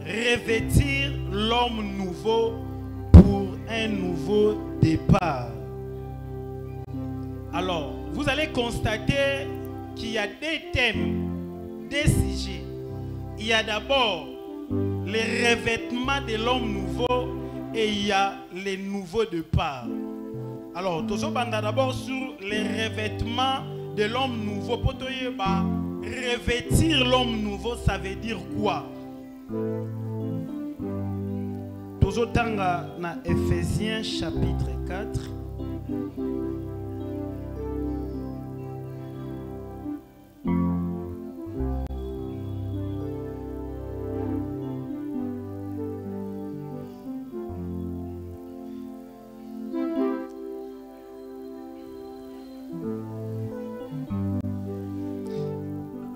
revêtir l'homme nouveau pour un nouveau départ. Alors, vous allez constater qu'il y a des thèmes, des sujets. Il y a d'abord les revêtements de l'homme nouveau et il y a les nouveaux départs. Alors, nous sommes d'abord sur les revêtements de l'homme nouveau. Pour revêtir l'homme nouveau, ça veut dire quoi? Nous sommes dans Ephésiens chapitre 4.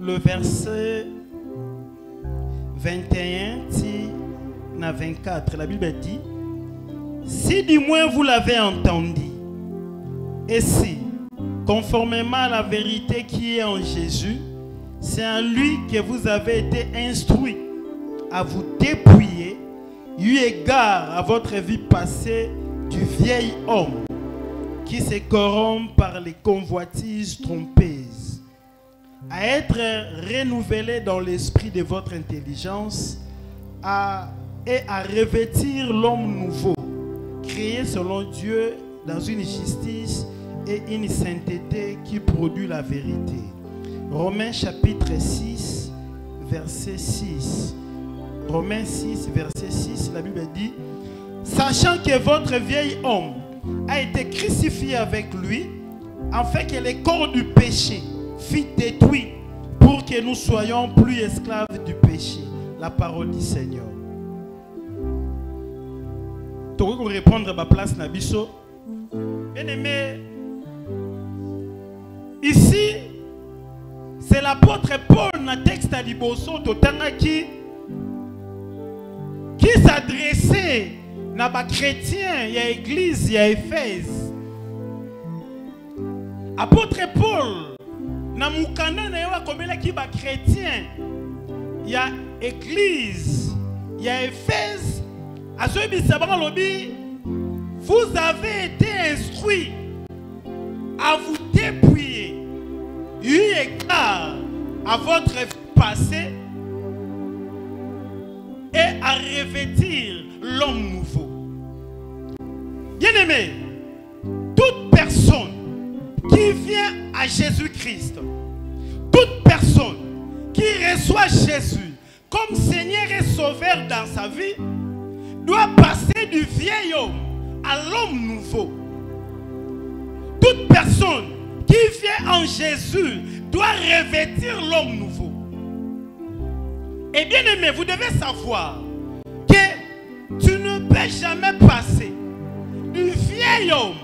Le verset 21 à 24, la Bible dit: si du moins vous l'avez entendu, et si, conformément à la vérité qui est en Jésus, c'est en lui que vous avez été instruits à vous dépouiller, eu égard à votre vie passée, du vieil homme qui se corrompt par les convoitises trompeuses, à être renouvelé dans l'esprit de votre intelligence, et à revêtir l'homme nouveau, créé selon Dieu dans une justice et une sainteté qui produit la vérité. Romains chapitre 6, verset 6. Romains 6, verset 6, la Bible dit: sachant que votre vieil homme a été crucifié avec lui, afin que le corps du péché fût détruit, pour que nous soyons plus esclaves du péché. La parole du Seigneur. Tu veux répondre à ma place, Nabiso? Bien aimé, ici, c'est l'apôtre Paul, dans le texte à Liboso, qui s'adressait à les chrétiens, il y a l'église, il y a Éphèse. Apôtre Paul, dans le chrétien, il y a église, il y a Éphèse. Vous avez été instruits à vous dépouiller, eu égard à votre passé, et à revêtir l'homme nouveau. Bien-aimé, toute personne qui vient à Jésus-Christ, toute personne qui reçoit Jésus comme Seigneur et Sauveur dans sa vie, doit passer du vieil homme à l'homme nouveau. Toute personne qui vient en Jésus doit revêtir l'homme nouveau. Et bien aimé, vous devez savoir que tu ne peux jamais passer du vieil homme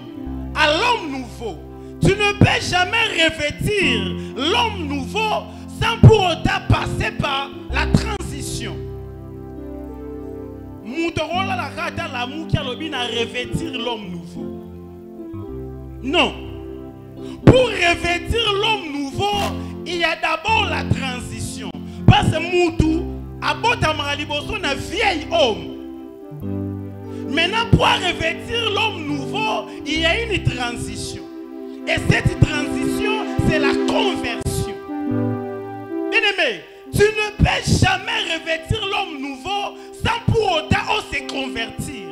à l'homme nouveau. Tu ne peux jamais revêtir l'homme nouveau sans pour autant passer par la transition. Revêtir l'homme nouveau. Non. Pour revêtir l'homme nouveau, il y a d'abord la transition. Parce que Moutou, on a un vieil homme. Maintenant, pour revêtir l'homme nouveau, il y a une transition. Et cette transition, c'est la conversion. Bien-aimé, tu ne peux jamais revêtir l'homme nouveau sans pour autant se convertir.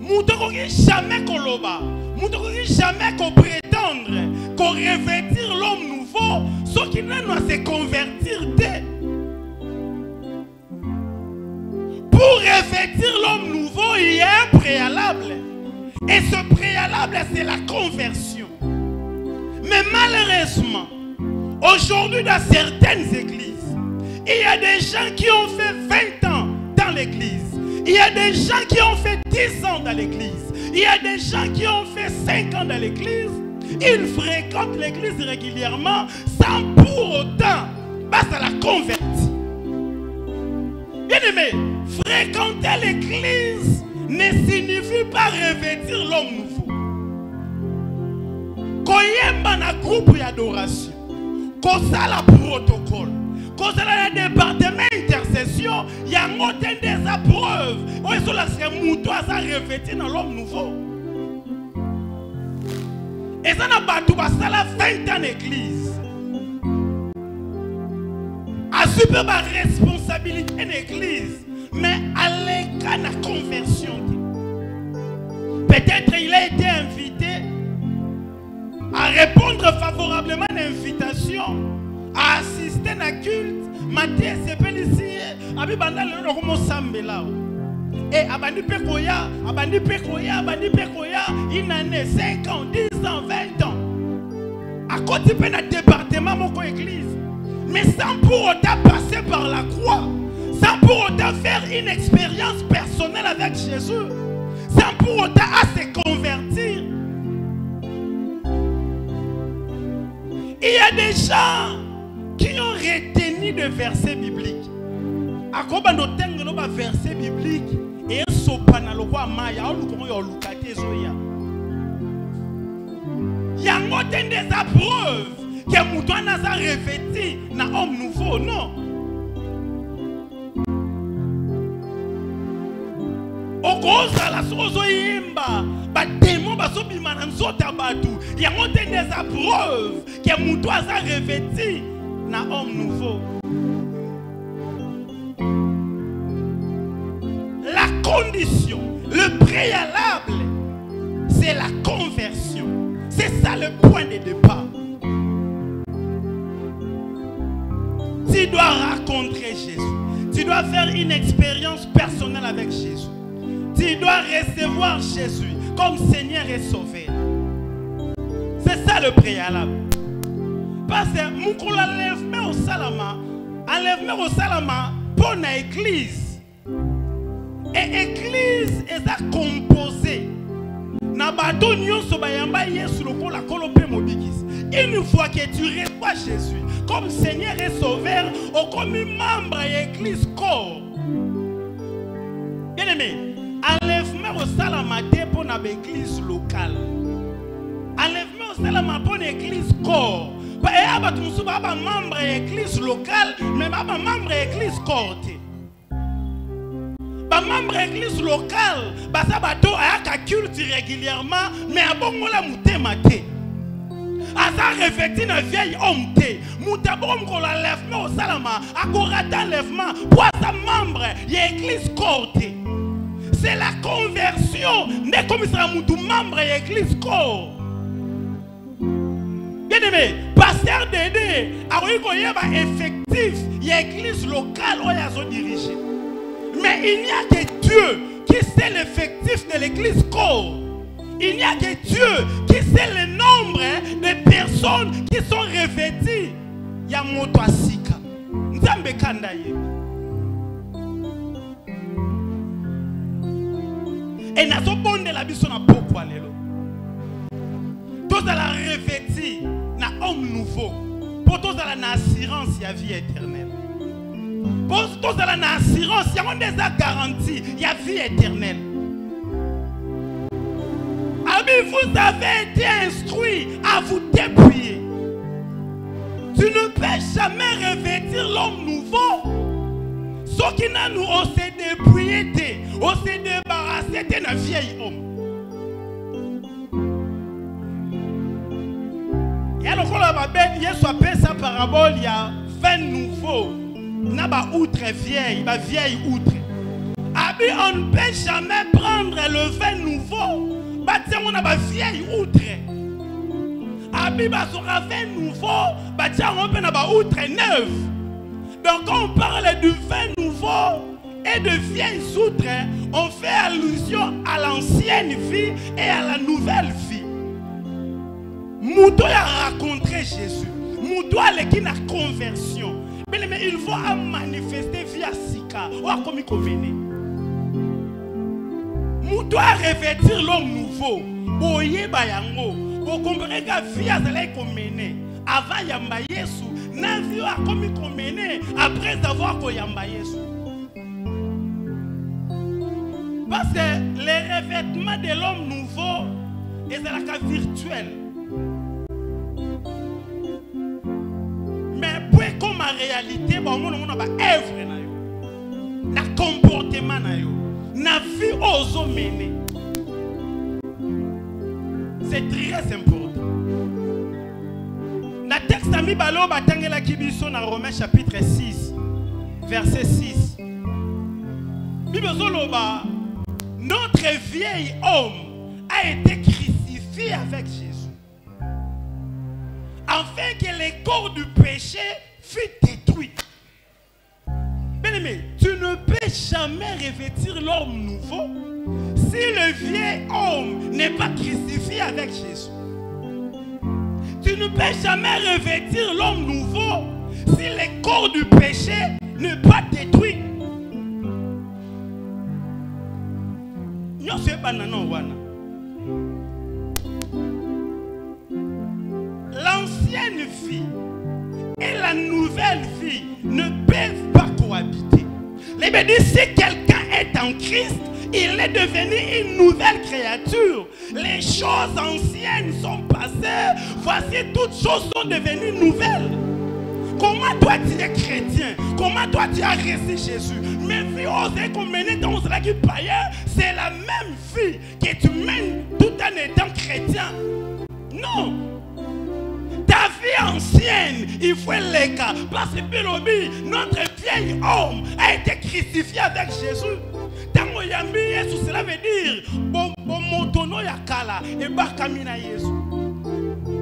Nous jamais koloba, nous jamais prétendre qu'on revêtir l'homme nouveau, ce qui n'a pas se convertir dès. Pour revêtir l'homme nouveau, il y a un préalable. Et ce préalable, c'est la conversion. Mais malheureusement, aujourd'hui dans certaines églises, il y a des gens qui ont fait 20 ans dans l'église. Il y a des gens qui ont fait 10 ans dans l'église. Il y a des gens qui ont fait 5 ans dans l'église. Ils fréquentent l'église régulièrement sans pour autant passer à la conversion. Bien aimé, fréquenter l'église ne signifie pas revêtir l'homme nouveau. Koyemba na groupe d'adoration, kosala protocole, kosala département d'intercession, preuve. Oui, c'est là que Moutou a revêtu dans l'homme nouveau. Et ça n'a pas tout passé la 20 ans d'église. A super ma responsabilité en église. Mais à l'écart de la conversion. Peut-être il a été invité à répondre favorablement à l'invitation, à assister à un culte. Matthieu s'appelle ici, Abi Banda le Romo Sambela. Et Abandi Pekoya, une année, 5 ans, 10 ans, 20 ans. À côté de notre département, mon église. Mais sans pour autant passer par la croix, sans pour autant faire une expérience personnelle avec Jésus, sans pour autant à se convertir. Il y a des gens qui ont retenu des versets bibliques. À quoi on a verset biblique et un sopana le roi Maya, on a lucate zoya. Il y a des preuves que Moutoua n'a pas revêtu dans homme nouveau, non. Au gros, la chose yimba, ba démon ba so bimana nzota batu. Il y a des preuves que Moutoua n'a pas revêtu dans homme nouveau. La condition, le préalable, c'est la conversion. C'est ça le point de départ. Tu dois rencontrer Jésus. Tu dois faire une expérience personnelle avec Jésus. Tu dois recevoir Jésus comme Seigneur et Sauveur. C'est ça le préalable. Parce que mon enlèvement au Salama pour l'église. Et l'église est composée. Une fois que tu reçois Jésus comme Seigneur et Sauveur, ou comme membre de l'église corps. Bien aimé, enlèvement au Salamate pour l'église locale. Enlèvement au Salamate pour l'église corps. Et il y a des membres de l'église locale, mais il y a des membres de l'église corps. Les membres de l'église locale, ils ont culte régulièrement, mais ils ont un mouté. Ils revêtu dans vieil homme. Moutabom l'enlèvement au Salama, à l'enlèvement pour les membres de l'église corps. C'est la conversion des commissaires membres de l'église corps. Bien aimé, pasteur Dédé, il y a effectif, il y a l'église locale où ils ont dirigé. Mais il n'y a que Dieu qui sait l'effectif de l'église corps. Il n'y a que Dieu qui sait le nombre de personnes qui sont revêtues. Il y a Motoasika. Nzambe Kandaye. Et n'a pas bon de la biso na beaucoup alelo. Tous à la revêtie na homme nouveau. Pour tous à la assurance il y a vie éternelle. Pour tous à la assurance il y a déjà garantie il y a vie éternelle. Ami, vous avez été instruit à vous dépouiller. Tu ne peux jamais revêtir l'homme nouveau. Ce qui n'a nous on s'est dépouillé, on s'est débarrassé d'un vieil homme. Et alors quand la bête Yesu appelle sa parabole, il y a 20 nouveaux. N'a pas outre vieille, pas vieille outre. Abi, on ne peut jamais prendre le vin nouveau. Bâtir on a pas vieille outre. Abi, bah sur un vin nouveau, bâtir on peut n'a pas outre neuf. Donc quand on parle du vin nouveau et de vieilles outres, on fait allusion à l'ancienne vie et à la nouvelle vie. Moutou a rencontré Jésus. Moutou a la conversion. Mais il faut manifester via Sika. Ou à comme il convenait. Moutou a revêtir l'homme nouveau. Boye bayango. Vous comprenez que vie a commencé. Avant Yamba Yesu. Na vie a comme il convenait. Après avoir Yamba Yesu. Parce que le revêtement de l'homme nouveau est la cas virtuel. Mais pour comme en réalité, on a œuvre. Le comportement comportement na yo, na vie ozo mener. C'est très important. La texte ami balo batangela kibiso na Romains chapitre 6 verset 6. Bible zoloba, notre vieil homme a été crucifié avec Jésus, afin que le corps du péché fût détruit. Bien-aimé, tu ne peux jamais revêtir l'homme nouveau si le vieil homme n'est pas crucifié avec Jésus. Tu ne peux jamais revêtir l'homme nouveau si le corps du péché n'est pas détruit. L'ancienne vie et la nouvelle vie ne peuvent pas cohabiter. Les Bible dit, si quelqu'un est en Christ, il est devenu une nouvelle créature. Les choses anciennes sont passées. Voici, toutes choses sont devenues nouvelles. Comment toi tu es chrétien? Comment toi tu as reçu Jésus? Mais vie osée qu'on menait dans ce qui païen, c'est la même vie que tu mènes tout en étant chrétien. Non. Ta vie ancienne, il faut les cas. Parce que notre vieil homme a été crucifié avec Jésus. Cela veut dire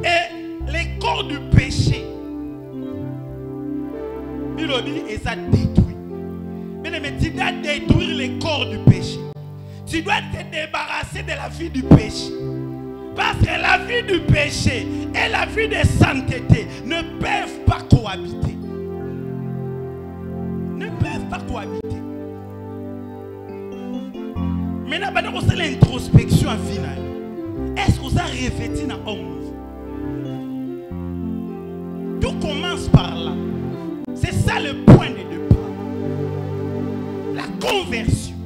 et les corps du péché, ils ont détruit. Mais tu dois détruire les corps du péché. Tu dois te débarrasser de la vie du péché. Parce que la vie du péché et la vie de sainteté ne peuvent pas cohabiter. Ne peuvent pas cohabiter. Maintenant, c'est l'introspection finale. Est-ce que vous avez revêtu dans l'homme nouveau? Tout commence par là. C'est ça le point de départ. La conversion.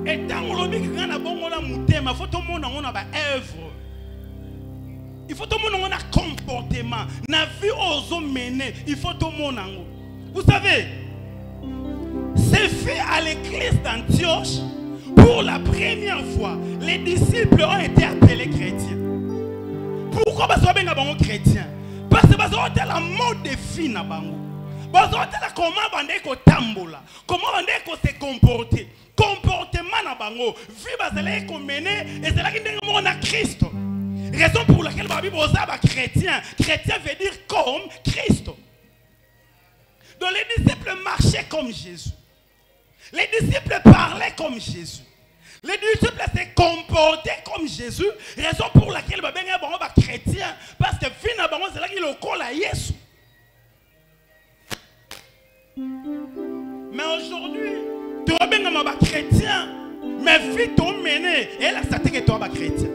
Et tant que nous avons il faut tout le monde avoir une œuvre. Il faut tout le monde avoir un comportement. La vie aux hommes menés, il faut tout le monde avoir. Vous savez, c'est fait à l'église d'Antioche. Pour la première fois, les disciples ont été appelés chrétiens. Pourquoi? Parce qu'ils sont chrétiens. Parce que c'est la mode de vie. Comment on se comporter. Comportement na bango. Vie basale ko mener et c'est là qu'on a Christ. Raison pour laquelle la Bible est chrétien. Chrétien veut dire comme Christ. Donc les disciples marchaient comme Jésus. Les disciples parlaient comme Jésus. Les disciples se comportaient comme Jésus. Raison pour laquelle les gens chrétiens. Parce que finalement, c'est là qu'il est collé à Jésus. Mais aujourd'hui, tu es bien chrétien. Mais vie t'ont mené. Et là, ça que tu es chrétien.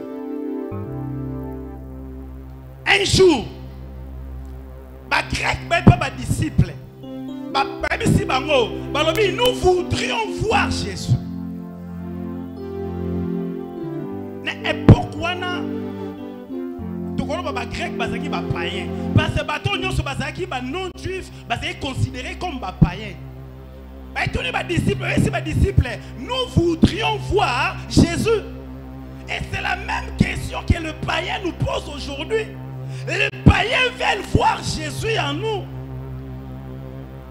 Un jour, les Grecs ne sont pas disciples. Nous voudrions voir Jésus. Et pourquoi tu les Grecs sont païens? Parce que les non-juifs sont considérés comme païens. Tous les disciples, nous voudrions voir Jésus. Et c'est la même question que le païen nous pose aujourd'hui. Les païens veulent voir Jésus en nous.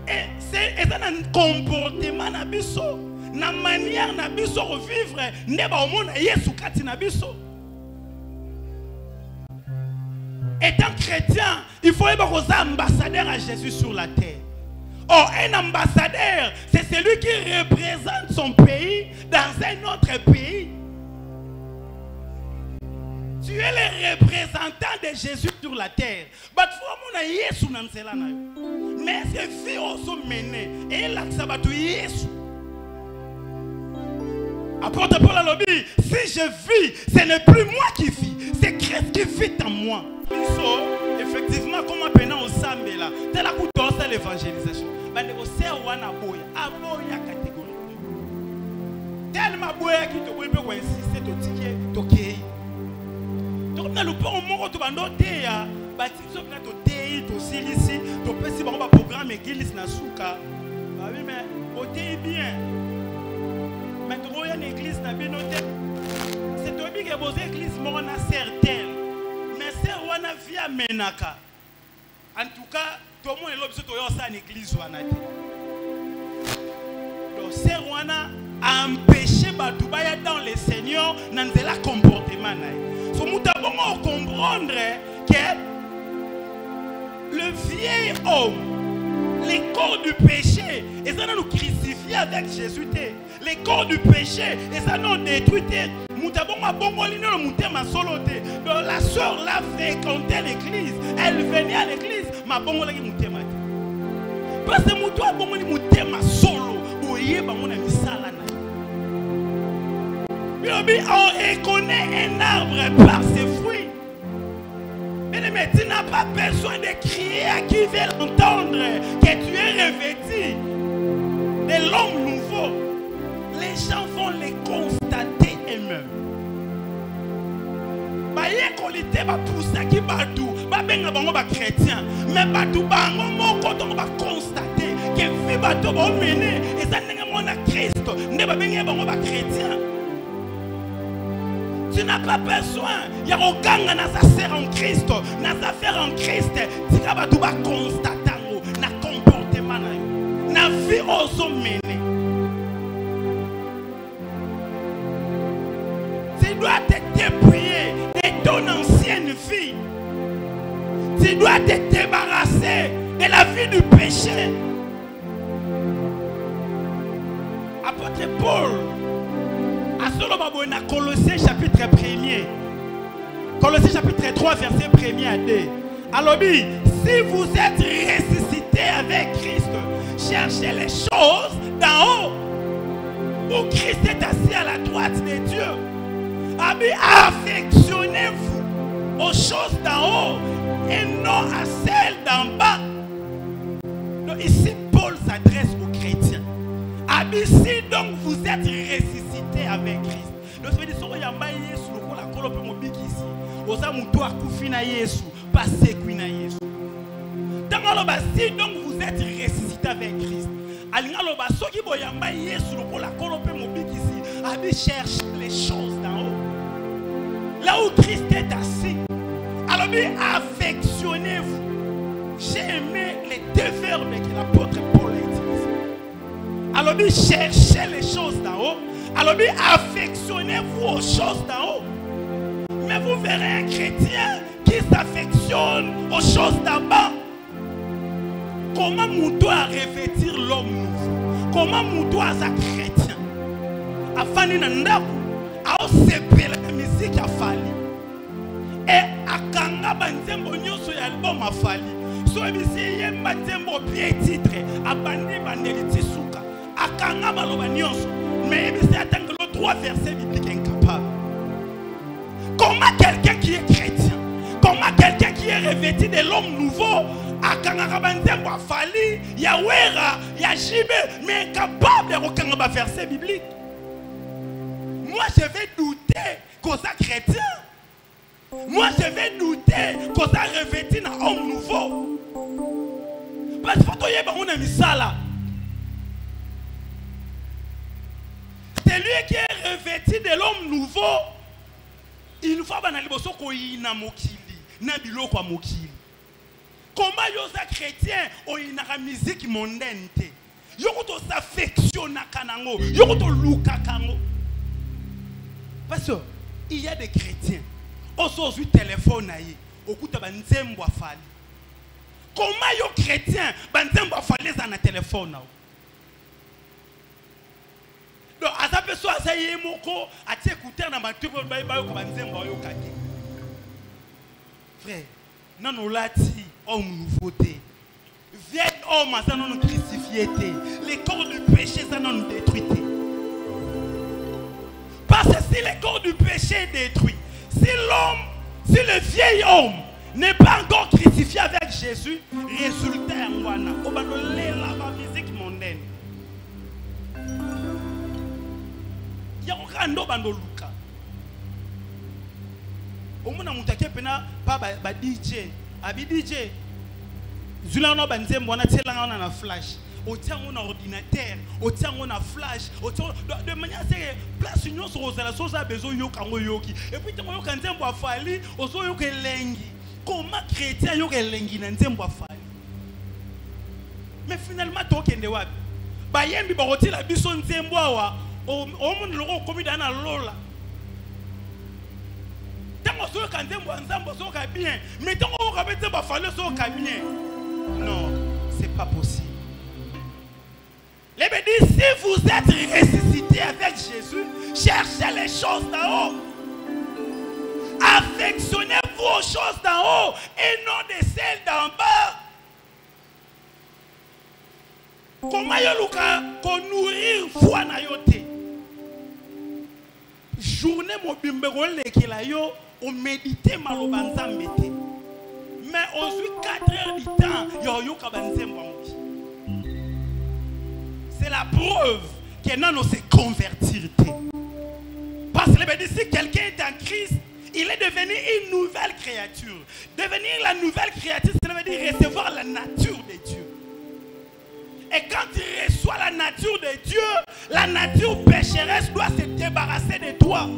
Et c'est un comportement nabiso, na manière nabiso revivre neba omona Yesu kati nabiso. Étant chrétien, il faut être ambassadeur à Jésus sur la terre. Oh, un ambassadeur, c'est celui qui représente son pays dans un autre pays. Tu es le représentant de Jésus sur la terre. Mais est-ce que vie aussi mené et là ça va tout Jésus. Apôtre Paul a lobby, si je vis, ce n'est plus moi qui vis, c'est Christ qui vit en moi. Effectivement, comme on appelle au Sambe là, c'est la coup de l'évangélisation. Mais le sert ou na boya, aboya catégorie. Tellement boya qui te veut pas insister to ticket to kei. Donc na le pas au moment tu vas noter ya, bâti so na to tei to silisi, to pesi ba programme église na suka. Bah oui mais o tei bien. église na binote. C'est toi qui bose église mon a certaine. Mais c'est wana via menaka. En tout cas, tout le monde est l'objet de l'église wana. Donc c'est wana a empêché batubaya dans le Seigneur dans le comportement na. So mutabongo comprendre que le vieil homme, les corps du péché, et ça nous crucifié avec Jésus. Les corps du péché, et ça nous détruit. Donc la soeur l'a fréquenté l'église. Elle venait à l'église. Parce que nous avons solo. On reconnaît un arbre par ses fruits. Mais tu n'as pas besoin de crier à qui veut l'entendre que tu es revêtu de l'homme nouveau. Les gens vont les constater eux-mêmes. Qualité va pousser qui badou, va benga bango ba chrétien, mais badou bango moko donc va constater que vie badou va mener et ça n'est pas Christ, ne va benga bango ba chrétien. Tu n'as pas besoin. Il y a aucun affaire en Christ. Dans affaire en Christ, tu vas constater na comportement na vie oso mener. Tu dois te dépouiller de ton ancienne vie. Tu dois te débarrasser de la vie du péché. Apôtre Paul, à Colossiens chapitre 1er, Colossiens chapitre 3 verset 1er à 2. Alors si vous êtes ressuscité avec Christ, cherchez les choses d'en haut, où Christ est assis à la droite de Dieu. Affectionnez-vous aux choses d'en haut et non à celles d'en bas. Donc ici Paul s'adresse aux chrétiens. Si donc vous êtes ressuscité avec Christ. Donc ça veut dire que si donc vous êtes ressuscité avec Christ. Cherchez les choses d'en haut. Là où Christ est assis. Alors affectionnez-vous. J'ai aimé les deux verbes que l'apôtre Paul utilise. Alors cherchez les choses d'en haut. Alors affectionnez-vous aux choses d'en haut. Mais vous verrez un chrétien qui s'affectionne aux choses d'en bas. Comment on doit revêtir l'homme nouveau? Comment on doit être chrétien? Afani nandaku, ao sepela la musique afali. Et akanga banzembo nyoso ya album afali. So ebisi yemba nzembo pied titre abandi bandeli tisuka. Akanga baloba nyonso. Mais ebisi atanga le 3 versets bibliques incapable. Comment quelqu'un qui est chrétien, comment quelqu'un qui est revêtu de l'homme nouveau, akanga banzembo afali, yawera, yajibe, mais incapable de reconnaître un verset biblique. Moi, je vais douter qu'on soit chrétien. Moi, je vais douter qu'on soit revêtu d'un homme nouveau. Parce que c'est lui qui est revêtu de l'homme nouveau. Il faut que il na mokili, na biloko mokili. Comment yosa chrétien o ina musique mondaine te. Yoko to s'affectionne kanango, yoko to luka kango. Parce qu'il y a des chrétiens. Aujourd'hui, téléphone aïe. Okuta banzembo afali. Comment yo chrétien banzembo afali za na téléphone na. Donc asa peso asa yemoko ati écouter na batuko ba ko banzembo yo kaki. Frère, non olati homme nouveauté. Vieil homme ça non crucifié. Les corps du péché ça non détruit. Parce que si le corps du péché est détruit, si le vieil homme n'est pas encore crucifié avec Jésus, résultat en wana. On va donner la musique mondaine. Il y a un grand bando luka. Au moins on mutake pena pas DJ, abi DJ. Zulano banzembo na tselanga na flash. autant on a ordinateur, autant on a flash, autant de manière c'est place union sur la chose a besoin yokango yoki. Et puis tu vois quand on fali, ozo yoke lengi. Comment chrétien yoke lengi na nzembo fali. Mais finalement to kende wapi? Ba yembi ba roti la biso nzembo wa o monde loko komi dana lola. Tango so ka nzembo nzambo so ka bien, mais tango ka bete ba fali so ka bien. Non, c'est pas possible. Les dit, si vous êtes ressuscité avec Jésus, cherchez les choses d'en haut. Affectionnez-vous aux choses d'en haut et non de celles d'en bas. Comment yoluka ko nourrir foi na yote? Journée mo bimbero lekela yo o méditer maloba nzambe te. Mais aux 4 heures du temps, yo yoka banzembo. C'est la preuve que non s'est convertir. Parce que si quelqu'un est en Christ, il est devenu une nouvelle créature. Devenir la nouvelle créature, ça veut dire recevoir la nature de Dieu. Et quand tu reçois la nature de Dieu, la nature pécheresse doit se débarrasser de toi.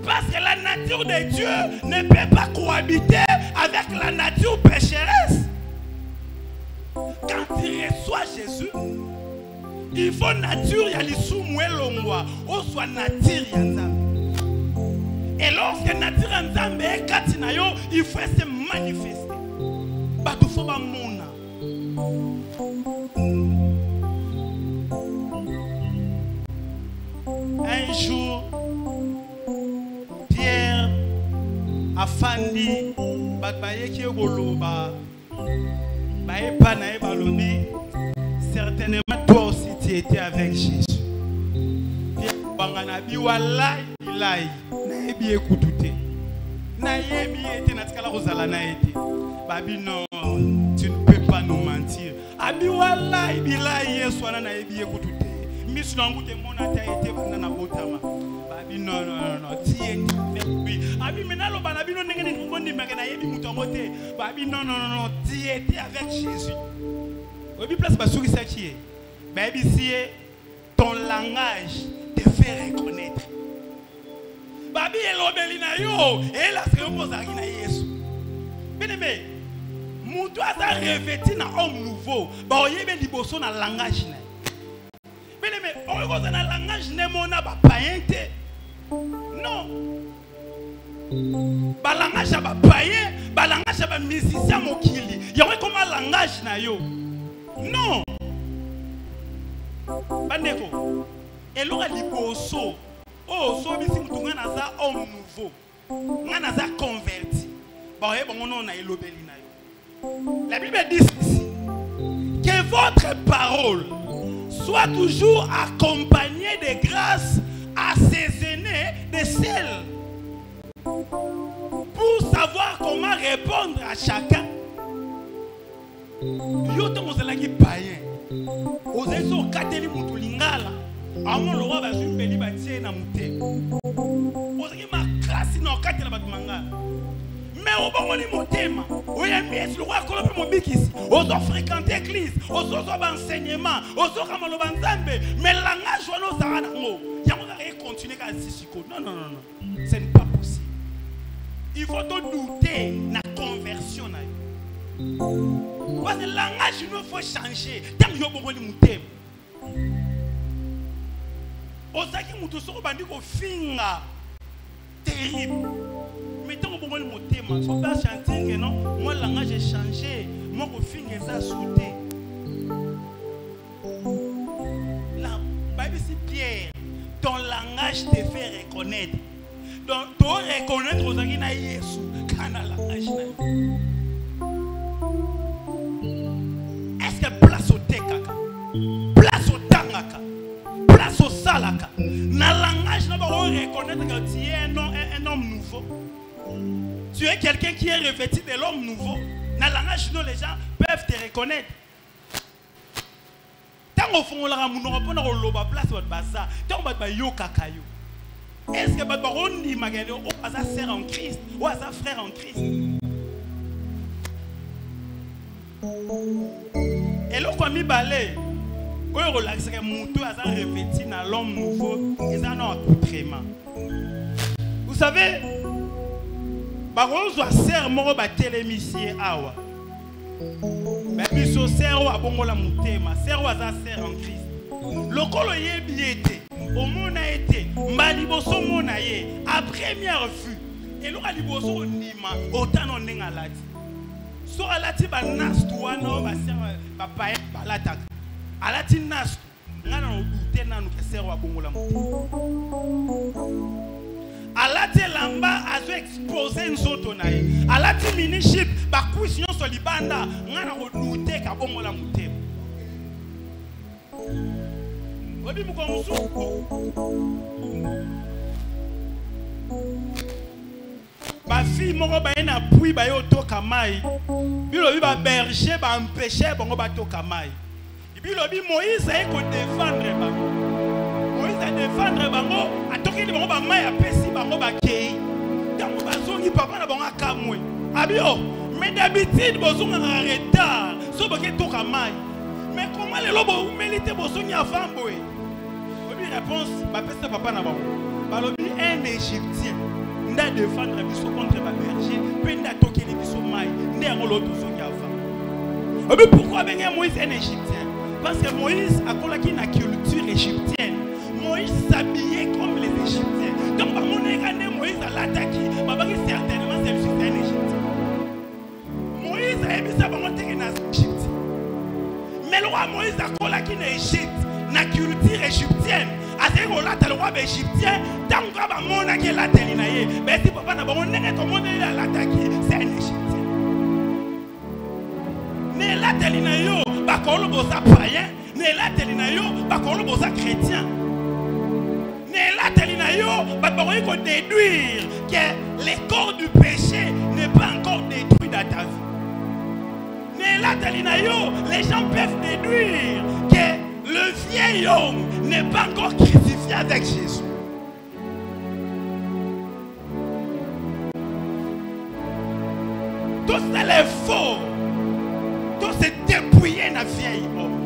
Parce que la nature de Dieu ne peut pas cohabiter avec la nature pécheresse. Quand tu reçois Jésus, il faut nature ya lisumwe longwa o soit nature ya nzambe. Et lorsque nature ya nzambe ekati na yo, il faut se manifester. Bato fo ba mona. Un jour, Pierre afandi batbaye ki ogoloba ba epa na ebalobi. Certainement, toi aussi, tu étais avec Jésus. Babi, non, tu ne peux pas nous mentir. Babi, non, tu étais avec lui. Babi, non, tu étais avec Jésus. Ton langage te fait reconnaître. Babi elobelina yo et la seremosa na Yesu. Bien-aimé, mon doigt a revêtu na homme nouveau. Ba oyebe liboso na langage na. Bien-aimé, on cause na langage ne mona ba païen te. Non. Ba langage ba païen, ba langage ba musicien mokili. Yore comme langage na yo. Non. Bandeko. Et l'on a liboso. Oh, so bisi mutunga na za homme nouveau. Nga za converti. Ba oyeba ngono na elobeli na yo. La Bible dit ceci. Que votre parole soit toujours accompagnée de grâce, assaisonnée de sel, pour savoir comment répondre à chacun. Yo to mozela ki païen. Ozeso kateli mutu lingala. Amon le roi va se béni batie na muté. Ozeki makasi na katela batu mangala. Mais au bon moment motema, oyambi est le roi kolopi mobikisi. Ozo fréquenter l'église, ozo enseignement, ozo kamaloba nzambe, mais langage wana ozara nango. Yango ka continuer ka sisiko. Non. Ce n'est pas possible. Il faut te douter na conversion na yo. Parce que le langage, il faut changer. Tant que vous avez un thème. Osaki mutuso bandi ko finga terrible. Mais tant que vous avez un thème, il faut pas chanter que non. Moi, le langage a changé. Moi, ko finga ça sauté. La Bible c'est Pierre. Ton langage te fait reconnaître. Donc, tu reconnaître Osaki na Yesu. Kana langage na. Place au tekaka, place au tangaka, place au salaka. Na langage, n'a pas reconnaître que tu es un homme nouveau. Tu es quelqu'un qui est revêtu de l'homme nouveau. Na langage, nous les gens peuvent te reconnaître. Tant au fond, on a un place au bazar. Tant on va yo kakayo. Est-ce que on dit magane au bazar sœur en Christ ou à sa frère en Christ? Et l'on a mis balai, oyo relaxer muto aza revêti na l'homme nouveau ils en ont accoutrement. Vous savez, bakozwa ser moko batelemisie awa. Mais biso ser o abongola mutema, ser o aza ser en Christ. Lokolo yebi ete, omona ete, mbali boso mona ye, a première vue. Et l'on a dit boso nima, autant on n'est pas là. So alati ba nastu wana ba ser ba paye ba latak. Alati nastu, ngana odute nanu ke ser wa bongola mutema. Alati lamba azo exposer nzoto na ye. Alati miniship ba kushi nyonso libanda ngana odute ka bongola mutema. Odi muko musuko. Ba fille moko ba na pui ba yo toka mai. Bilobi ba berger ba empêcher bango ba toka mai. Bilobi Moïse a ko défendre bango. Moïse a défendre bango, a toki bango ba mai a pesi bango ba kei. Tango ba zongi papa na bango akamwe. Abio, mais d'habitude bozonga en retard, so ba ke toka mai. Mais comment les lobos mélite bozongi avant boy? Obi réponse ba pesa papa na bango. Balobi un Égyptien. Nda défendre biso contre ba berger, pe nda toki les biso mai, nda ngolo tozongi avant. Obi pourquoi benga Moïse un Égyptien? Parce que Moïse a collé une culture égyptienne. Moïse s'habillait comme les Égyptiens. Donc, Moïse a l'attaqué. Certainement, c'est un Égyptien. Moïse a mis ça pour monter en Égypte. Mais le roi Moïse a collé une Égypte, une culture égyptienne. A ce moment-là, le roi égyptien, tant que mon a la télinaye, mais si papa n'a pas mon nez, comment il a l'attaqué, c'est un Égyptien. Ne la télinayo. Bakolo bosa païen, ne la telinayo, bakolo bosa chrétien. Ne la telinayo, bakolo ko déduire que le corps du péché n'est pas encore détruit dans ta vie. Ne la telinayo, les gens peuvent déduire que le vieil homme n'est pas encore crucifié avec Jésus. Tout ça est faux. Tout c'est dépouillé dans vieil homme.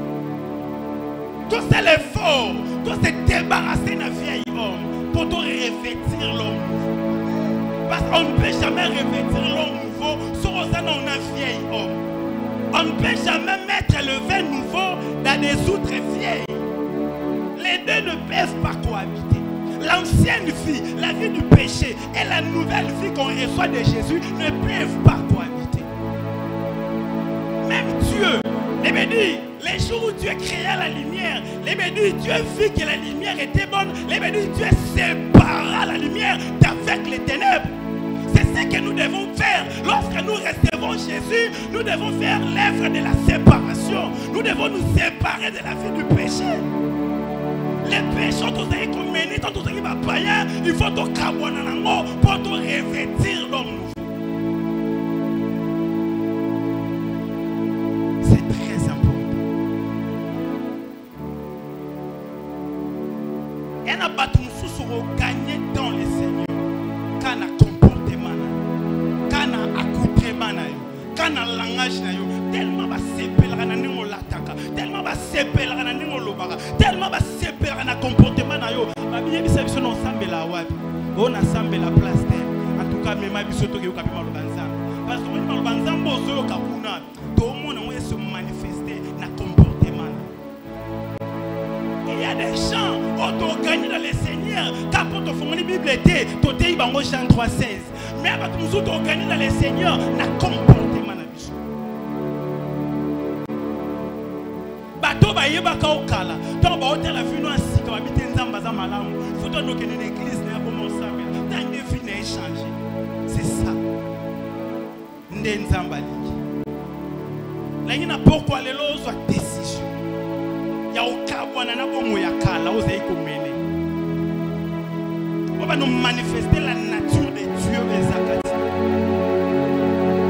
Tout ça est faux. Tout c'est débarrassé dans vieil homme pour te revêtir l'homme nouveau. Parce qu'on ne peut jamais revêtir l'homme nouveau sur un vieil homme. On ne peut jamais mettre le vin nouveau dans des outres vieilles. Les deux ne peuvent pas cohabiter. L'ancienne vie, la vie du péché et la nouvelle vie qu'on reçoit de Jésus ne peuvent pas cohabiter. Même Dieu, les jours où Dieu créa la lumière, Dieu vit que la lumière était bonne, Dieu sépara la lumière d'avec les ténèbres. C'est ce que nous devons faire. Lorsque nous recevons Jésus, nous devons faire l'œuvre de la séparation. Nous devons nous séparer de la vie du péché. Les péchés, tous les communistes, tous les païens, il faut te cabouiner pour te revêtir l'homme. Gagner dans le Seigneur. Quand un comportement, quand un accoutrement, quand un langage, tellement va s'épeler à nous l'attaque, tellement va s'épeler à nous l'obara, tellement va s'épeler à un comportement. Ma bien dit ça, nous ensemble la web, on ensemble la place. En tout cas, même ma biso to ke ukapima lubanza. Parce que moi lubanza mbozo kakuna, tout le monde va se manifester na comportement. Il y a des gens qui gagnent dans le Seigneur. Quand on fait la Bible, tu te dis Jean 3,16. Mais nous autres gagnent dans le Seigneur, na comportement na biso. Bato ba yeba ka okala. Tant ba hôtel la vie no asika ba bité nzamba za malamu. Faut to noke na l'église na ko monsabe. Tant de vie na échanger. C'est ça. Nde nzamba liki. La ngina pourquoi les lois soient décision. Ya okabwana na bomo ya kala ozai komene. On va nous manifester la nature de Dieu et Zakati.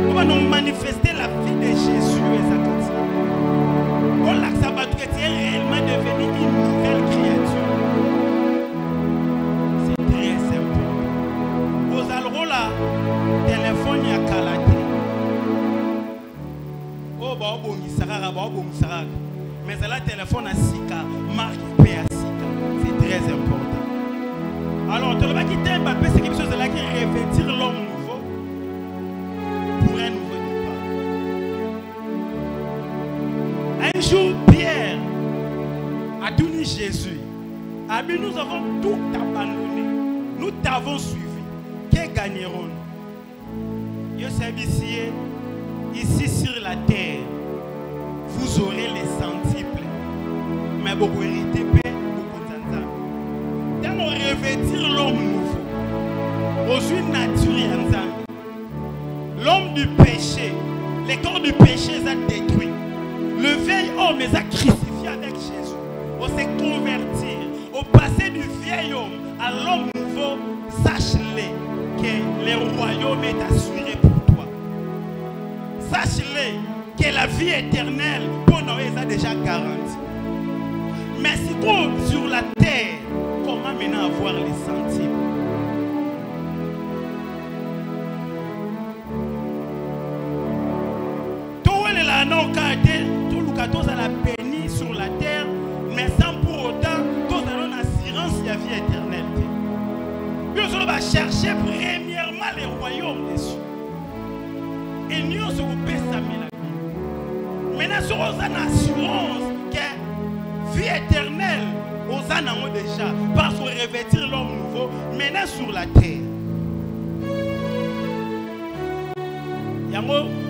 On va nous manifester la vie de Jésus et Zakati. On l'accepte que tu es réellement devenu une nouvelle créature. C'est très simple. Vous allez là, téléphone ya kalate. Oh bah bon, il sera. Mais elle a téléphone à Sika. c'est quelque chose là qui revêtir l'homme nouveau pour un nouveau départ. Un jour, Pierre a tenu Jésus. Abi, nous avons tout abandonné. Nous t'avons suivi. Que gagnerons-nous? Je sais ici sur la terre, vous aurez les centiples. Mais beaucoup hérité, beaucoup d'antan. Dans le revêtir l'homme nouveau, aux nature, l'homme du péché, les corps du péché les a détruits. Le vieil homme les a crucifiés avec Jésus. On s'est convertir. Au passé du vieil homme à l'homme nouveau, sache-le que le royaume est assuré pour toi. Sache-le que la vie éternelle, pour nous, est déjà garantie. Mais si quoi sur la terre, comment maintenant avoir les centimes? Tout le non cadé, tout le cadeau à la béni sur la terre, mais sans pour autant, tout allons assurance de la vie éternelle. Nous allons chercher premièrement les royaumes des cieux. Et nous se vous paie sa vie. Maintenant, sur une assurance que vie éternelle, aux années déjà, parce qu'on revêtir l'homme nouveau, maintenant sur la terre.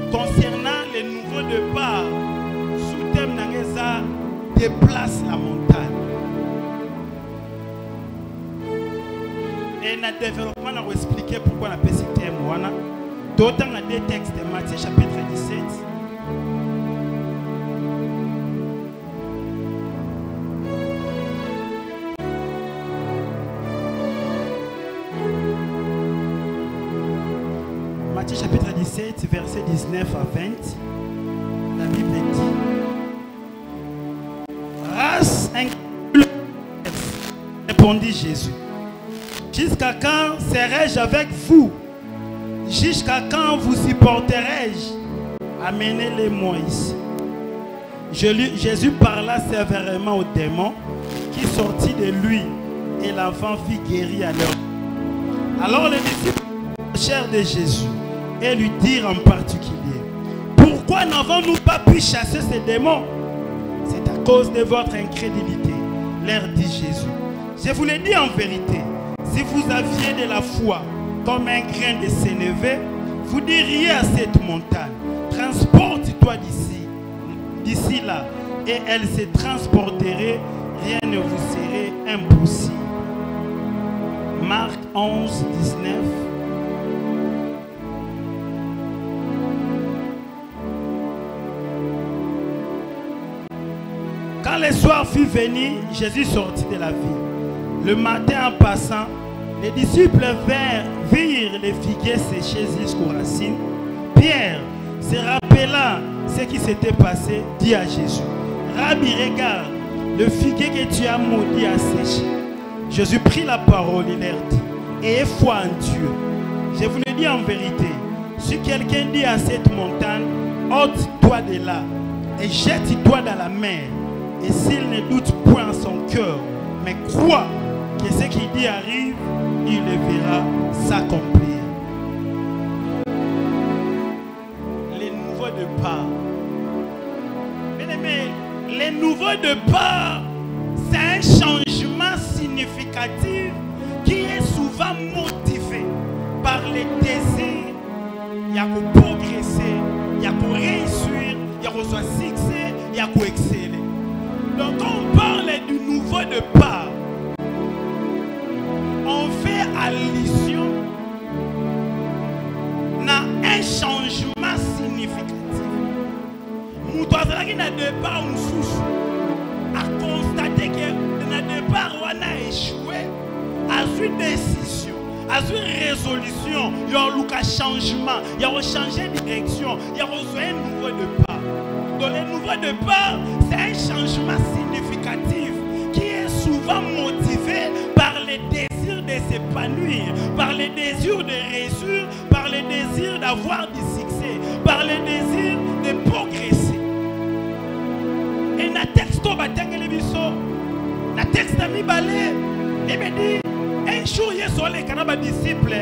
Concernant les nouveaux départs, sous thème Nangeza déplace la montagne. Et dans le développement, on va expliquer pourquoi on a fait ce thème. D'autant dans des textes de Matthieu chapitre 17. Matthieu chapitre 17, verset 19 à 20. La Bible dit: race incrédule, répondit Jésus. Jusqu'à quand serai-je avec vous? Jusqu'à quand vous supporterai-je? Amenez-les-moi ici. Jésus parla sévèrement au démon qui sortit de lui, et l'enfant fut guéri à l'heure. Alors les disciples approchèrent de Jésus et lui dirent en particulier: pourquoi n'avons-nous pas pu chasser ces démons? C'est à cause de votre incrédulité, leur dit Jésus. Je vous le dis en vérité, si vous aviez de la foi comme un grain de sénévé, vous diriez à cette montagne: transporte-toi d'ici là, et elle se transporterait, rien ne vous serait impossible. Marc 11, 19. Quand le soir fut venu, Jésus sortit de la ville. Le matin en passant, les disciples virent les figuiers séchés jusqu'aux racines. Pierre, se rappelant ce qui s'était passé, dit à Jésus: Rabbi, regarde, le figuier que tu as maudit a séché. Jésus prit la parole, il leur dit: ayez foi en Dieu. Je vous le dis en vérité, si quelqu'un dit à cette montagne: ôte-toi de là et jette-toi dans la mer, et s'il ne doute point en son cœur, mais croit que ce qu'il dit arrive, il le verra s'accomplir. Les nouveaux départs. Bien-aimés, les nouveaux départs, c'est un changement significatif qui est souvent motivé par les désirs. Il y a pour progresser, il y a pour réussir, il y a pour succès, il y a pour exceller. Donc quand on parle du nouveau départ, on fait allusion à un changement significatif. Nous devons départ à constater que le départ on a échoué à une décision, à une résolution, il y a eu un changement, il y a changé de direction, il y a eu un nouveau départ. Donc le nouveau départ, c'est un changement significatif qui est souvent motivé par les désirs de s'épanouir, par les désirs de réussir, par les désirs d'avoir du succès, par les désirs de progresser. Et dans le texte, dans le texte de Mibale, il me dit, Un jour, il y a des disciples,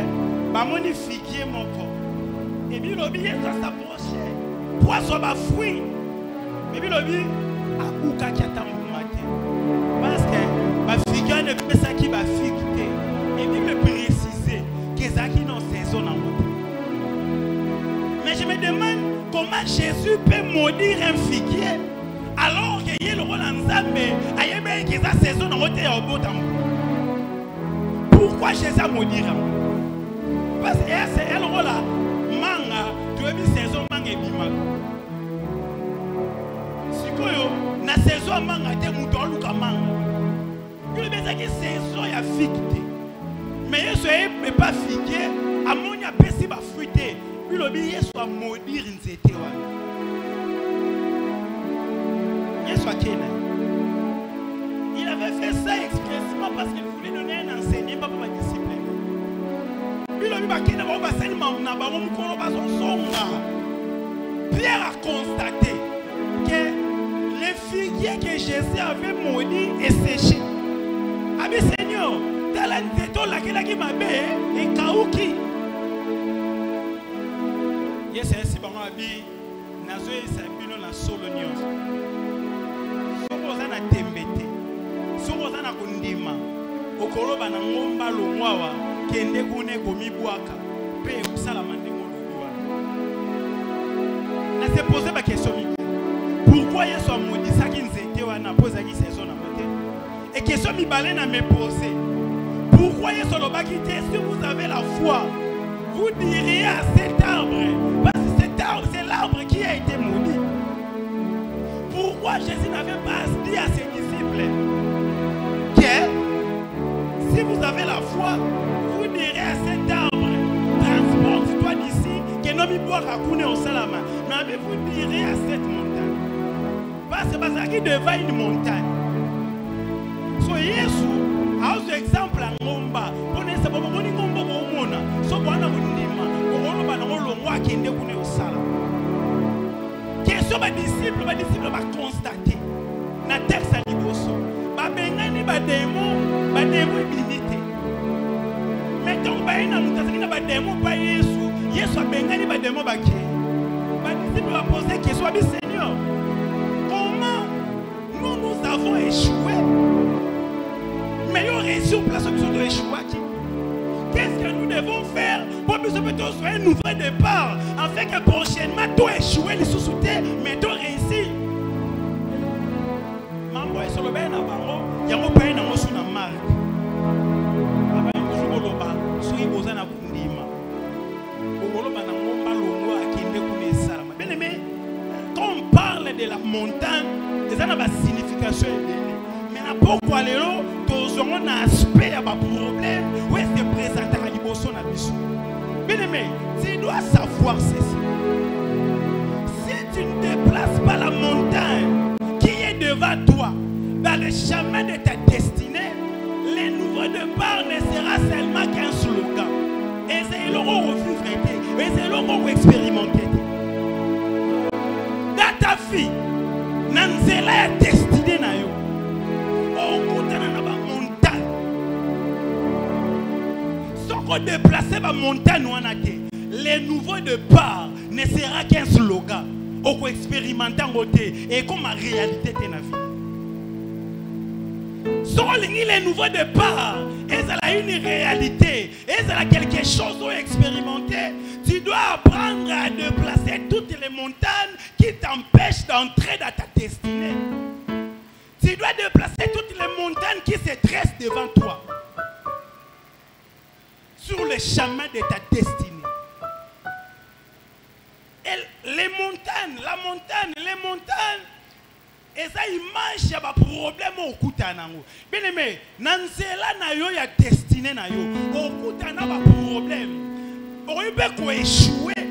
ils figuier mon corps. Et puis, il a s'approcher. Poisson va fruit. Et puis, il a dit, à Ouka qui attend le matin. Parce que ma figure ne peut pas qui va figuer. Et puis, me préciser que ça qui dans saison en route. Mais je me demande comment Jésus peut maudire un figuier alors qu'il y a le rôle en Zambé, il y a une saison en route et au bout. Pourquoi Jésus a maudit? Parce que c'est le rôle là. Manga, tu as vu saison manga et bima. Si quoi na saison manga te mouton luka manga. Il y a des saisons il y a figué. Mais Yesu n'est pas figué. À mon y a pessi ba fruité. Il a dit Yesu a maudire nzete wa. Yesu a kena. Il avait fait ça expressement parce qu'il voulait donner un enseignement pour les disciples. Pierre a constaté que les figuiers que Jésus avait maudit et séché. Abi Seigneur, talanteto la qui m'a bé et kauki. Yes, c'est bon abi. Nazo esabino na solonios. Sokoza na tembete. Sokoza na kundima. Okoloba na ngomba longwawa. Kende kune komibwaka pe usala mandengo lobiwa. Na se poser ma question. Pourquoi Yesu a maudit ça qui nzete wana poser qui saison na côté? Et question mi balé na me poser. Pourquoi Yesu lo bakite si vous avez la foi, vous diriez à cet arbre parce que cet arbre c'est l'arbre qui a été maudit. Pourquoi Jésus n'avait pas dit à ses disciples que si vous avez la foi, vous direz à cet arbre, transporte-toi d'ici, que non mi boire à couner au salama. Mais vous direz à cette montagne. Parce que qui devant une montagne. So Yesu, à ce exemple à Ngomba, on est ça, on est Ngomba au Mona, so on a un nima, on a un longwa qui est couné au salama. Question ma disciple va constater. Na texte à Liboso, ba bengani ba démon limité. Mettons ba ina mutazaki na ba démon pa Yesu. Yesu bengani ba démon ba ke. Ba disciple va poser question à Seigneur. Comment nous avons échoué? Mais il y a réussi au place où nous devons échouer. Qu'est-ce que nous devons faire pour que nous ayons un nouvel départ afin que prochainement tout échouer les sous-soutés mais tout réussir? Mambo est sur le bain à Bango, il y a un pain dans mon sous la marque. Quand on parle de la montagne, ça a une signification. Mais pourquoi les gens ont un aspect à problème où est-ce que présente à l'Ibosso na biso? Bien aimé, tu dois savoir ceci. Si tu ne déplaces pas la montagne qui est devant toi dans le chemin de ta destinée, le nouveau départ ne sera seulement qu'un slogan. Et c'est le mot revivre, et c'est le mot expérimenter. Dans ta vie, Nanzela est destinée na yo. Déplacer ma montagne, le nouveau départ ne sera qu'un slogan. On expérimente et comme ma réalité est la vie. Les nouveaux départs, ils ont une réalité, ils ont quelque chose à expérimenter. Tu dois apprendre à déplacer toutes les montagnes qui t'empêchent d'entrer dans ta destinée. Tu dois déplacer toutes les montagnes qui se dressent devant toi. Sur le chemin de ta destinée. Et les montagnes, les montagnes, et ça image ya ba problème au kutanango. Bien aimé, nanzela na yo ya destinée na yo, au kutana ba problème. On peut ko échouer.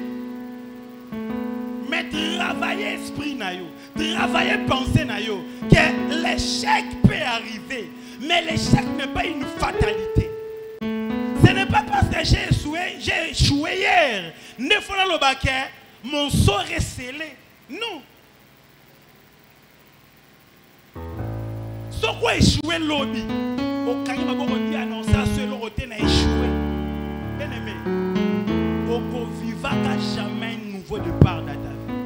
Mais travailler esprit na yo, travailler pensée na yo, que l'échec peut arriver, mais l'échec n'est pas une fatalité. Ce n'est pas parce que j'ai échoué hier. Ne faut pas le baquet, mon sort est scellé. Non. Ce qui échoué lobby, au Kanima Borobi annonce à ce l'euro oko vivaka jamais un nouveau départ dans ta vie.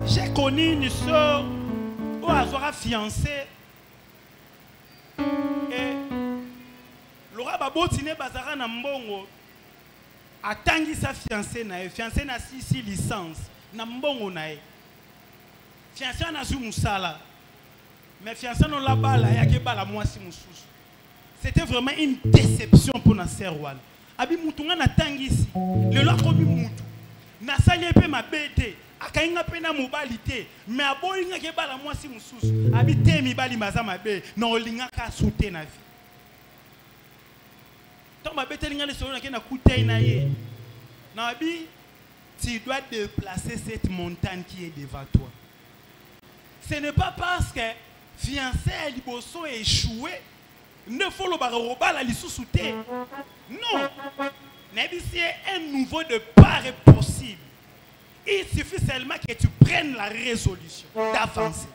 J'ai connu une soeur où elle sera fiancée et Laura Babotine Bazara na mbongo atangi sa fiancée na sisi licence na mbongo na e. Fiancé na zu musala. Mais fiancé non la bala ya ke bala mwasi mususu. C'était vraiment une déception pour na sœur Wal. Abi mutunga na tangisi. Le lo akobi mutu. Na sali pe mabete. Akainga pe na mobali te. Mais aboyinga ke bala mwasi mususu. Abi te mi bali maza mabe. Na olinga ka soute na vie. Tant mabete linga le solo na ke na kutei na ye. Na abi tu dois déplacer cette montagne qui est devant toi. Ce n'est pas parce que fiancé à Liboso est échoué, ne faut le baroba la lissousouté. Non. Si un nouveau départ est possible, il suffit seulement que tu prennes la résolution d'avancer.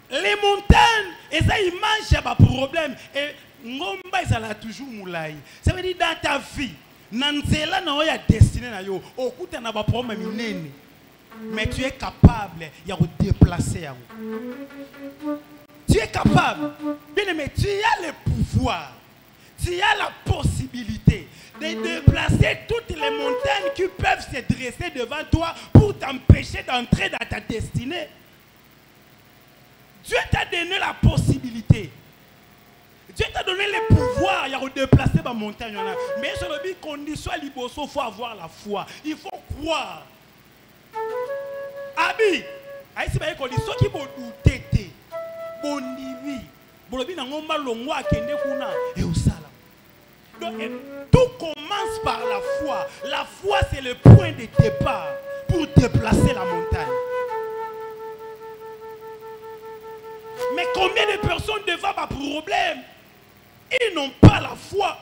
Les montagnes, et ça, ils mangent pas de problème. Et Ngomba, ça l'a toujours moulay. Ça veut dire dans ta vie, Nanzela na oya destiné na yo, okuta na ba problème minene. Mais tu es capable de déplacer. Tu es capable. Bien aimé, tu as le pouvoir. Tu as la possibilité de déplacer toutes les montagnes qui peuvent se dresser devant toi pour t'empêcher d'entrer dans ta destinée. Dieu t'a donné la possibilité. Dieu t'a donné le pouvoir de déplacer ma montagne. Mais sur le condition liboso, il faut avoir la foi. Il faut croire. Abi, aïe, c'est qu'on dit ceux qui vont douter, bonivi, bolobi na ngomba longwa kende kuna et au sala. Donc tout commence par la foi. La foi c'est le point de départ pour déplacer la montagne. Mais combien de personnes devant ma problème? Ils n'ont pas la foi.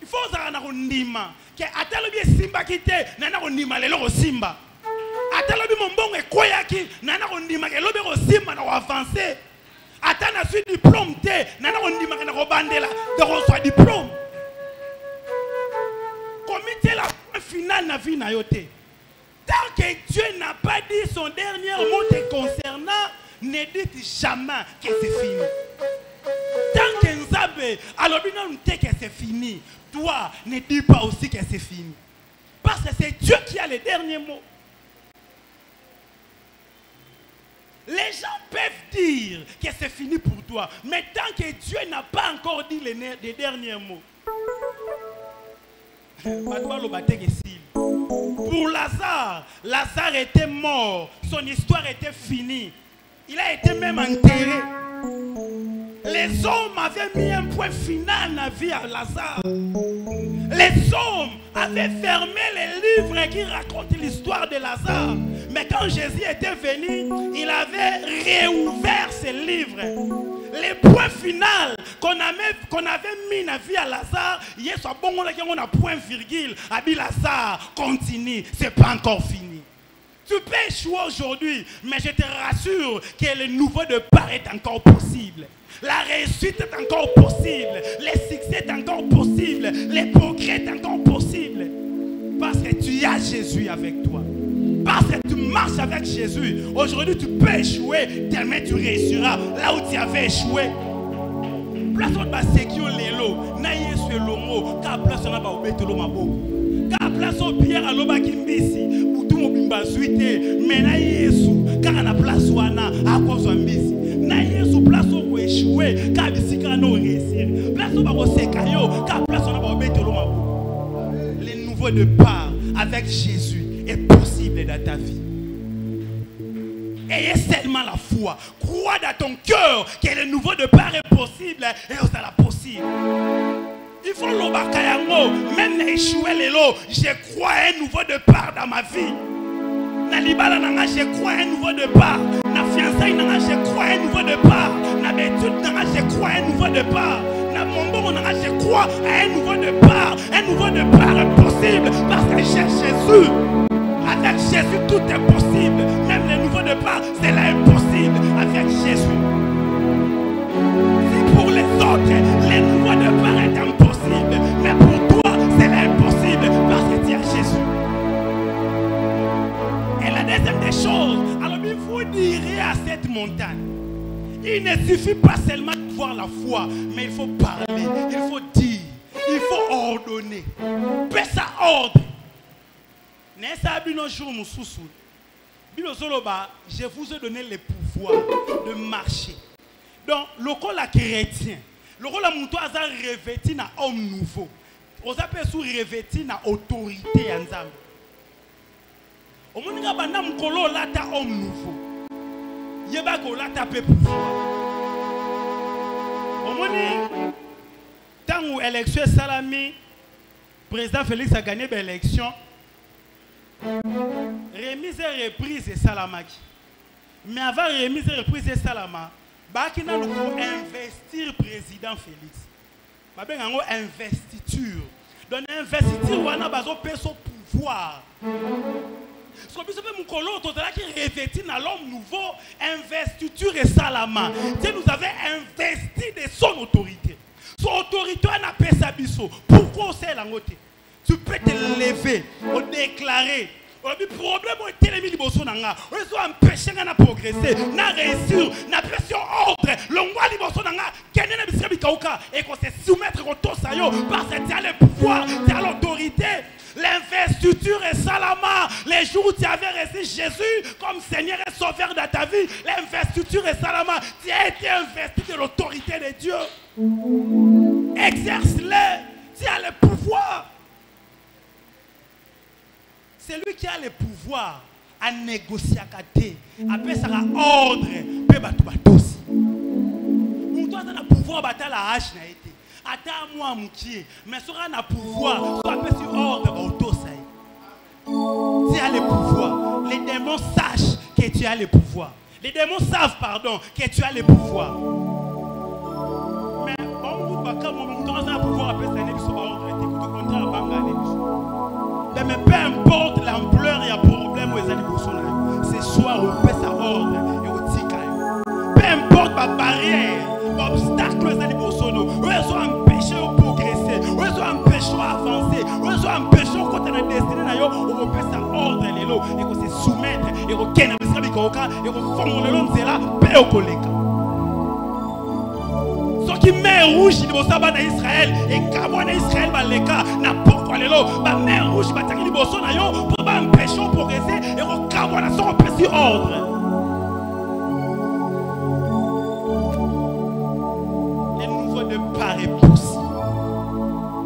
Il faut que ndima que atalobi simba kite nana ndima lelo simba. Atalobi mombongo ekoyaki nana ndima ke lobi simba na avancer. Atana suite diplôme te nana ndima ke na bandela de recevoir diplôme. Comité la finale na vie na yote. Tant que Dieu n'a pas dit son dernier mot te concernant, ne dites jamais que c'est fini. Tant que Nzambe, alors non que c'est fini. Toi, ne dis pas aussi que c'est fini. Parce que c'est Dieu qui a le dernier mot. Les gens peuvent dire que c'est fini pour toi. Mais tant que Dieu n'a pas encore dit les derniers mots. Pour Lazare, Lazare était mort. Son histoire était finie. Il a été même enterré. Les hommes avaient mis un point final à la vie à Lazare. Les hommes avaient fermé les livres qui racontent l'histoire de Lazare. Mais quand Jésus était venu, il avait réouvert ces livres. Les points finaux qu'on avait mis dans la vie à Lazare, il y a un point virgule. Abi Lazare, continue, c'est pas encore fini. Tu peux échouer aujourd'hui, mais je te rassure que le nouveau départ est encore possible. La réussite est encore possible. Le succès est encore possible. Les progrès sont encore possibles. Parce que tu as Jésus avec toi. Parce que tu marches avec Jésus. Aujourd'hui, tu peux échouer. Demain, tu réussiras là où tu avais échoué. Place on va sécure les lots. Naïe sur l'homo. Car place on va obeter l'homo mabo. Car place on pierre à l'homo kimbisi. Boutou mobimba suite. Mais naïe sou. Car on a place wana à cause de mbisi. Naïe sou place on va échouer. Car ici quand on réussir. Place on va sécayo. Car place on va obeter l'homo mabo. Le nouveau départ avec Jésus est possible dans ta vie. Ayez seulement la foi. Crois dans ton cœur que le nouveau départ est possible et ça sera possible. Il faut l'obakayango. Même échouer les lots, je crois à un nouveau départ dans ma vie. Na libala nanga, je crois à un nouveau départ. Na fiançailles nanga, je crois à un nouveau départ. Na bétude nanga, je crois à un nouveau départ. Na mombo nanga, je crois à un nouveau départ. Un nouveau départ est possible parce que j'ai Jésus. Avec Jésus, tout est possible. Même le nouveau départ, c'est là impossible avec Jésus. Si pour les autres, le vous direz à cette montagne. Il ne suffit pas seulement de voir la foi, mais il faut parler, il faut dire, il faut ordonner. Paix ça ordre. Je vous ai donné le pouvoir de marcher. Donc, le rôle chrétien, le rôle de mouton a revêti un homme nouveau. On appelle ça revêti une autorité en Zambie. Au moment où on a un homme nouveau, il y a un pouvoir. Au moment où l'élection est salamée, le président Félix a gagné l'élection. Remise et reprise et salamaki. Mais avant remise et reprise et salama, il faut investir le président Félix. Il faut une investiture. Donc investiture, on a besoin de son pouvoir. Ce que nous avons revêti dans l'homme nouveau, investiture et salama. Dieu nous avait investi de son autorité. Son autorité, on a fait ça. Pourquoi on sait la moitié? Tu peux te lever, on déclarer. Le problème est que les gens ont empêché de progresser, de réussir, de pression ordre. Le roi de et qu'on se soumettre au dos parce que tu as le pouvoir, tu as l'autorité. L'investiture est salama. Les jours où tu avais reçu Jésus comme Seigneur et Sauveur de ta vie, l'investiture est salama. Tu as été investi de l'autorité de Dieu. Exerce-le. Tu as le pouvoir. C'est lui qui a le pouvoir à négocier à côté. Après ça, ordre. Peu aussi. Pour toi, tu as le pouvoir à battre la hache. Attends moi, moukier. Mais tu as le pouvoir. Soit après sur ordre. Tu as le pouvoir. Les démons sachent que tu as le pouvoir. Les démons savent, pardon, que tu as le pouvoir. Mais on va quand on a le pouvoir après ça, mais peu importe l'ampleur et le problème où les animaux c'est soit on fait sa ordre et on tika. Peu importe la barrière, l'obstacle les animaux sont où ils sont empêchés de progresser, où ils sont empêchés d'avancer, où ils sont empêchés de continuer à destiner, on fait sa ordre et on se soumettre et on gagne le salut et on forme le long de là, peu au collègue. Ce qui met rouge, il va s'abattre en Israël et quand on est Israël, n'importe quoi, la mer rouge va t'attaquer pour empêcher de progresser et on va son petit ordre. Les nouveaux ne paraît possible.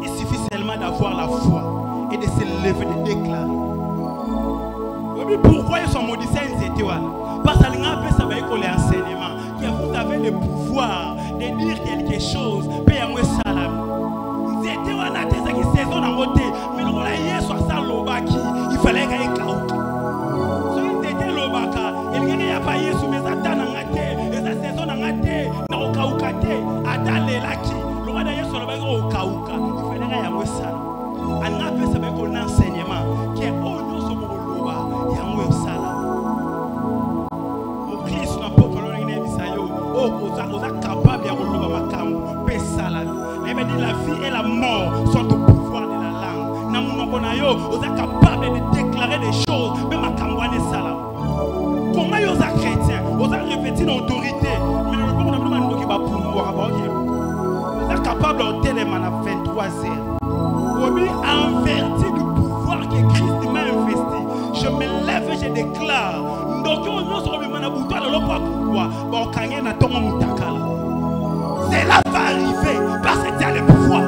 Il suffit seulement d'avoir la foi et de se lever, de déclarer. Pourquoi ils sont modifiés en étoile? Parce que ça va être l'enseignement. Que vous avez le pouvoir de dire quelque chose. Payez-moi salam. C'était un athée qui saison dans votre mais le rôle hier soit ça l'obaki. Il fallait qu'il y ait kaouka. Si c'était l'obaka, il n'y a pas eu sous mes attentes en athée. Et sa saison en athée, non kaouka té. Attends les laki. Le roi d'ailleurs sur le bateau au kaouka. Il fallait qu'il y ait ça. On a fait ça avec un enseignement qui est au nom de mon loba. Il y a un salam. Au Christ n'a pas colonné Bisayo. Oh, vous êtes capable de rouler ma cam. Paix salam. Mais la vie et la mort sont au pouvoir de la langue. Vous êtes capable de déclarer des choses, même à Kambouane Salam. Comment vous êtes chrétien? Vous êtes revêtu d'autorité. Mais le bon homme qui va pouvoir avoir. Vous êtes capable de téléman à 23 heures. Vous êtes enverti du pouvoir que Christ m'a investi. Je me lève et je déclare. Donc, cela va arriver parce que tu as le pouvoir.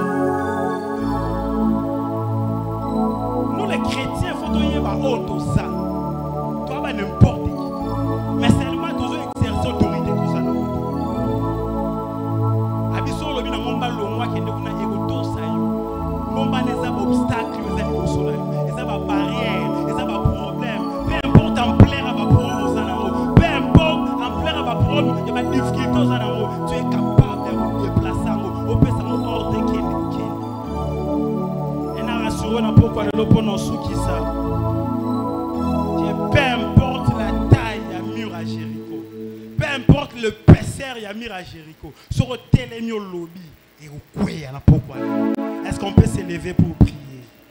Nous les chrétiens, il faut que nous ayons ça. Toi, n'importe qui. Mais seulement toujours exercer l'autorité tout ça. Abisso le bina ngomba longwa kende kuna ego ça yo. Ngomba les obstacles, les les barrières, les problèmes. Peu importe ampleur à ma problème, peu importe ampleur à ma problème, il y a des difficultés tu es capable. Peu importe la taille du mur à Jéricho, peu importe le pécère du mur à Jéricho, sur le télémio lobby et au couille à la pourquoi. Est-ce qu'on peut s'élever pour